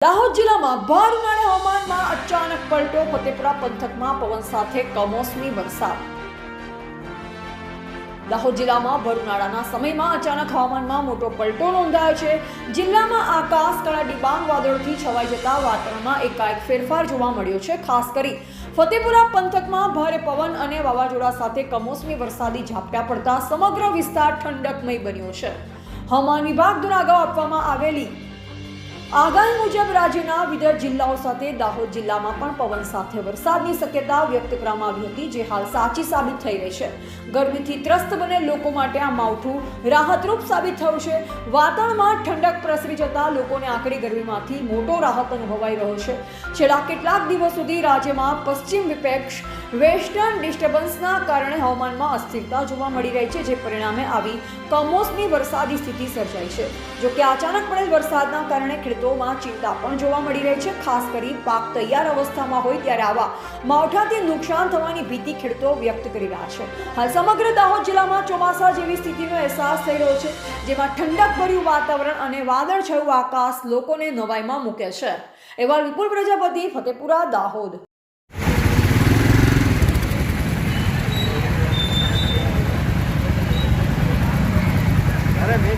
દાહોદ જિલ્લામાં ભર ઉનાળે હવામાનમાં અચાનક પલટો. ફતેપુરા પંથકમાં પવન સાથે કમોસમી વરસાદ. દાહોદ જિલ્લામાં ભર ઉનાળાના સમયમાં અચાનક હવામાનમાં મોટો પલટો નોંધાયો છે. જિલ્લામાં આકાશ કાળા ડિબાંગ વાદળોથી છવાઈ જતા વાતાવરણમાં એકાએક ફેરફાર જોવા મળ્યો છે. ખાસ કરી ફતેપુરા પંથકમાં ભારે પવન અને વાવાઝોડા સાથે કમોસમી વરસાદી ઝાપટા પડતા સમગ્ર વિસ્તાર ઠંડકમય બન્યો છે. હવામાન વિભાગ દ્વારા અગાઉ આપવામાં આવેલી આગાહી મુજબ રાજ્યના વિવિધ જિલ્લાઓ સાથે દાહોદ જિલ્લામાં પણ પવન સાથે વરસાદની શક્યતા વ્યક્ત કરવામાં આવી હતી, જે હાલ સાચી સાબિત થઈ રહી છે. ગરમીથી ત્રસ્ત બનેલ લોકો માટે આ માવઠું રાહતરૂપ સાબિત થયું છે. વાતાવરણમાં ઠંડક પ્રસરી જતા લોકોને આકરી ગરમીમાંથી મોટો રાહત અનુભવાઈ રહ્યો છે. છેલ્લા કેટલાક દિવસ સુધી રાજ્યમાં પશ્ચિમ વિપક્ષ વેસ્ટર્ન ડિસ્ટર્બન્સના કારણે હવામાનમાં અસ્થિરતા જોવા મળી રહી છે, જે પરિણામે આવી કમોસમી વરસાદી સ્થિતિ સર્જાઈ છે. જો કે અચાનક પડેલ વરસાદના કારણે ખેડૂતોમાં ચિંતા પણ જોવા મળી રહી છે. ખાસ કરી પાક તૈયાર અવસ્થામાં હોય ત્યારે આવા માવઠાથી નુકસાન થવાની ભીતિ ખેડૂતો વ્યક્ત કરી રહ્યા છે. હાલ સમગ્ર દાહોદ જિલ્લામાં ચોમાસા જેવી સ્થિતિનો અહેસાસ થઈ રહ્યો છે, જેમાં ઠંડકભર્યું વાતાવરણ અને વાદળછાયું આકાશ લોકોને નવાઈમાં મૂકે છે. એવા વિપુલ પ્રજાપતિ, ફતેપુરા, દાહોદ.